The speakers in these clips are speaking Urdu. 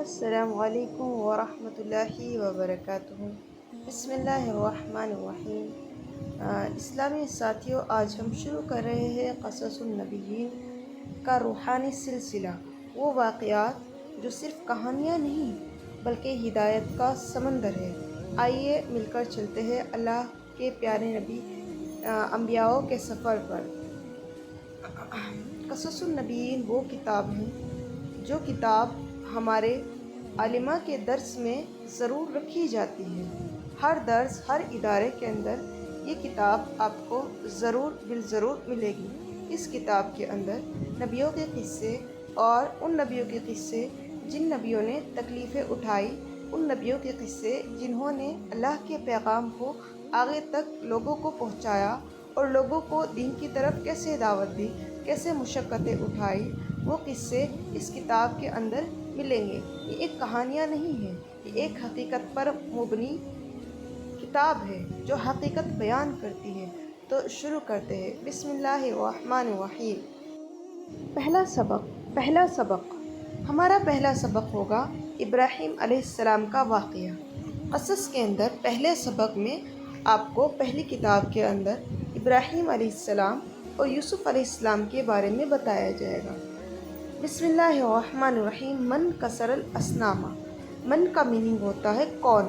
السلام علیکم ورحمۃ اللہ وبرکاتہ۔ بسم اللہ الرحمن الرحیم۔ اسلامی ساتھیوں، آج ہم شروع کر رہے ہیں قصص النبیین کا روحانی سلسلہ، وہ واقعات جو صرف کہانیاں نہیں بلکہ ہدایت کا سمندر ہے۔ آئیے مل کر چلتے ہیں اللہ کے پیارے نبی انبیاء کے سفر پر۔ قصص النبیین وہ کتاب ہے جو کتاب ہمارے علماء کے درس میں ضرور رکھی جاتی ہے۔ ہر درس، ہر ادارے کے اندر یہ کتاب آپ کو ضرور ملے گی۔ اس کتاب کے اندر نبیوں کے قصے اور ان نبیوں کے قصے جن نبیوں نے تکلیفیں اٹھائی، ان نبیوں کے قصے جنہوں نے اللہ کے پیغام کو آگے تک لوگوں کو پہنچایا اور لوگوں کو دین کی طرف کیسے دعوت دی، کیسے مشقتیں اٹھائی، وہ قصے اس کتاب کے اندر ملیں گے۔ یہ ایک کہانیاں نہیں ہے، یہ ایک حقیقت پر مبنی کتاب ہے جو حقیقت بیان کرتی ہے۔ تو شروع کرتے ہیں۔ بسم اللہ الرحمن الرحیم۔ پہلا سبق ہمارا پہلا سبق ہوگا ابراہیم علیہ السلام کا واقعہ۔ قصص کے اندر پہلے سبق میں آپ کو پہلی کتاب کے اندر ابراہیم علیہ السلام اور یوسف علیہ السلام کے بارے میں بتایا جائے گا۔ بسم اللہ الرحمن الرحیم۔ من کسر الاسنام، من کا میننگ ہوتا ہے کون،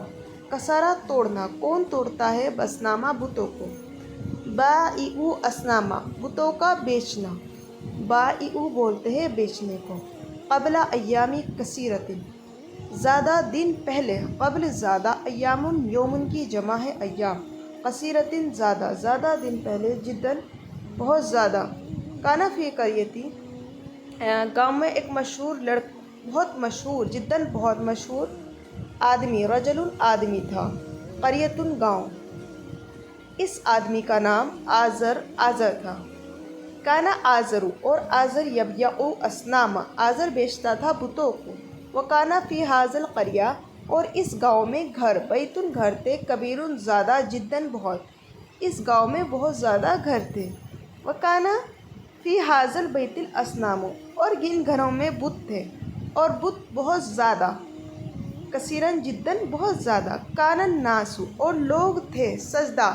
کسرہ توڑنا، کون توڑتا ہے، اسنامہ بتوں کو، بائعو اسنامہ بتوں کا بیچنا، بائعو بولتے ہیں بیچنے کو، قبل ایام کثیرۃ زیادہ دن پہلے، قبل زیادہ، ایام یومن کی جمع ہے ایام، کثیرۃ زیادہ دن پہلے، جداً بہت زیادہ، کانا فی قریتی گاؤں میں ایک بہت مشہور، جداً بہت مشہور آدمی، رجل آدمی تھا، قریۃ گاؤں، اس آدمی کا نام آزر تھا، کانا آزر اور آزر یبیع اسنام، آزر بیچتا تھا بتوں کو، وکانا فی ھذا القریہ اور اس گاؤں میں گھر، بیت گھر تھے، کبیر زیادہ، جداً بہت، اس گاؤں میں بہت زیادہ گھر تھے، وکانا فی ھذا البیت الاسنام اور ان گھروں میں بت تھے، اور بت بہت زیادہ، کثیراً جداً بہت زیادہ، کان الناس اور لوگ تھے، سجدہ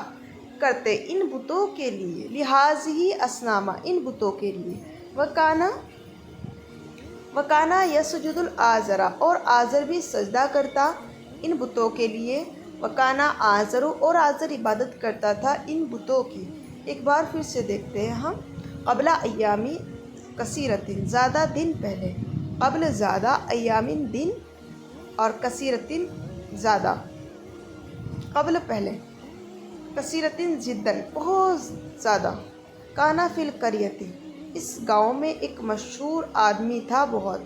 کرتے ان بتوں کے لیے، لہٰذہ اسنام ان بتوں کے لیے، وکانا یسجد الآزر اور آزر بھی سجدہ کرتا ان بتوں کے لیے، وکانا آزر اور آزر عبادت کرتا تھا ان بتوں کی۔ ایک بار پھر سے دیکھتے ہیں ہم۔ قبل ایام کثیرۃ زیادہ دن پہلے، قبل زیادہ، ایام دن، اور کثیرۃ زیادہ، قبل پہلے، کثیرۃ جداً بہت زیادہ، کانا فی القریۃ اس گاؤں میں ایک مشہور آدمی تھا بہت،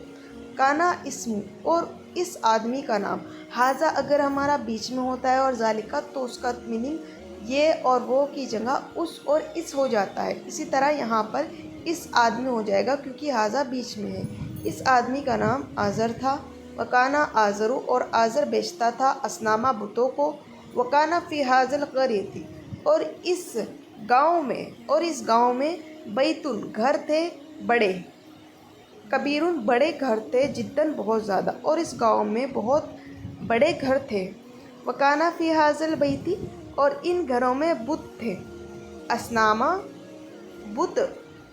کانا اسم اور اس آدمی کا نام، ھذا اگر ہمارا بیچ میں ہوتا ہے اور ذالکہ تو اس کا میننگ یہ اور وہ کی جگہ اس اور اس ہو جاتا ہے، اسی طرح یہاں پر اس آدمی ہو جائے گا کیونکہ ھذا بیچ میں ہے۔ اس آدمی کا نام آزر تھا، وکانا آزر اور آزر بیچتا تھا اسنامہ بتوں کو، وکانا فی ھذا القریۃ اور اس گاؤں میں بیت گھر تھے بڑے، کبیر بڑے گھر تھے، جداً بہت زیادہ، اور اس گاؤں میں بہت بڑے گھر تھے، وکانا فی ھذا البیت اور ان گھروں میں بت تھے، اسنامہ بت،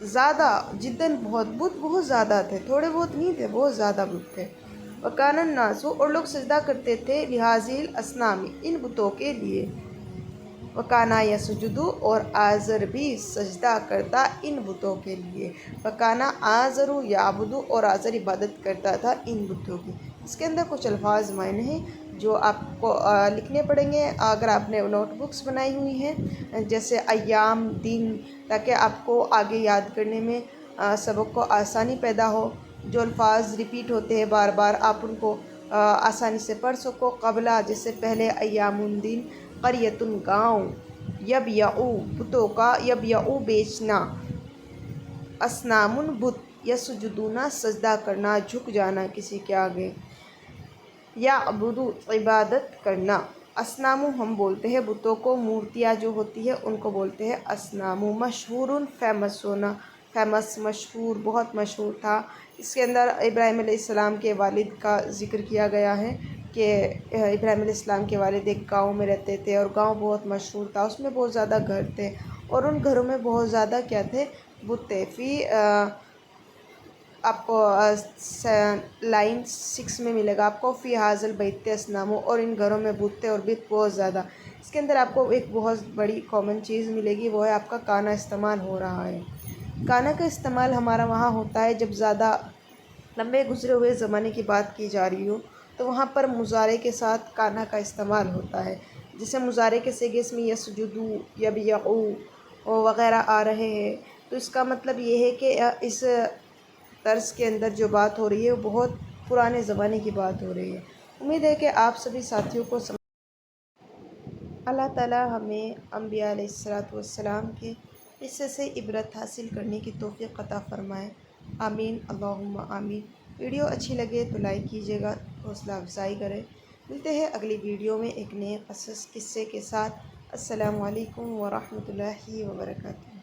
زیادہ، جداً بہت زیادہ تھے، تھوڑے بہت نہیں تھے، بہت زیادہ بت تھے، وکان الناس اور لوگ سجدہ کرتے تھے، لہٰذہ الاسنام ان بتوں کے لیے، وکانا یسجد اور آزر بھی سجدہ کرتا ان بتوں کے لیے، وکانا آزر یعبد اور آزر عبادت کرتا تھا ان بتوں کی۔ اس کے اندر کچھ الفاظ معنی ہیں جو آپ کو لکھنے پڑیں گے اگر آپ نے نوٹ بکس بنائی ہوئی ہیں، جیسے ایام، دن، تاکہ آپ کو آگے یاد کرنے میں سبق کو آسانی پیدا ہو، جو الفاظ ریپیٹ ہوتے ہیں بار بار آپ ان کو آسانی سے پڑھ سکو۔ قبلہ جیسے پہلے، ایام دن، قریۃ گاؤں، یبیع بتوں کا، یبیع بیچنا، اسنام بت، یسجدون سجدہ کرنا، جھک جانا کسی کے آگے، یعبد عبادت کرنا، اسنام ہم بولتے ہیں بتوں کو، مورتیاں جو ہوتی ہے ان کو بولتے ہیں اسنام، مشہور فیمس ہونا، فیمس، مشہور، بہت مشہور تھا، اس کے اندر ابراہیم علیہ السلام کے والد کا ذکر کیا گیا ہے کہ ابراہیم علیہ السلام کے والد ایک گاؤں میں رہتے تھے اور گاؤں بہت مشہور تھا، اس میں بہت زیادہ گھر تھے اور ان گھروں میں بہت زیادہ کیا تھے، بت تھے۔ آپ کو لائن 6 میں ملے گا آپ کو فی حاضل بیت اسنام، اور ان گھروں میں بت تھے اور بت بہت زیادہ۔ اس کے اندر آپ کو ایک بہت بڑی کامن چیز ملے گی، وہ ہے آپ کا کانا استعمال ہو رہا ہے۔ کانا کا استعمال ہمارا وہاں ہوتا ہے جب زیادہ لمبے گزرے ہوئے زمانے کی بات کی جا رہی ہو، تو وہاں پر مضارع کے ساتھ کانا کا استعمال ہوتا ہے۔ جیسے مضارع کے صیغے میں یسجدو، یبیعو وغیرہ آ رہے ہیں، تو اس کا مطلب یہ ہے کہ اس طرز کے اندر جو بات ہو رہی ہے وہ بہت پرانے زمانے کی بات ہو رہی ہے۔ امید ہے کہ آپ سبھی ساتھیوں کو اللہ تعالیٰ ہمیں انبیاء علیہ السلام کے قصے سے عبرت حاصل کرنے کی توفیق عطا فرمائے۔ آمین، اللہم آمین۔ ویڈیو اچھی لگے تو لائک کیجیے گا، حوصلہ افزائی کریں۔ ملتے ہیں اگلی ویڈیو میں ایک نئے قصے کے ساتھ۔ السلام علیکم ورحمۃ اللہ وبرکاتہ۔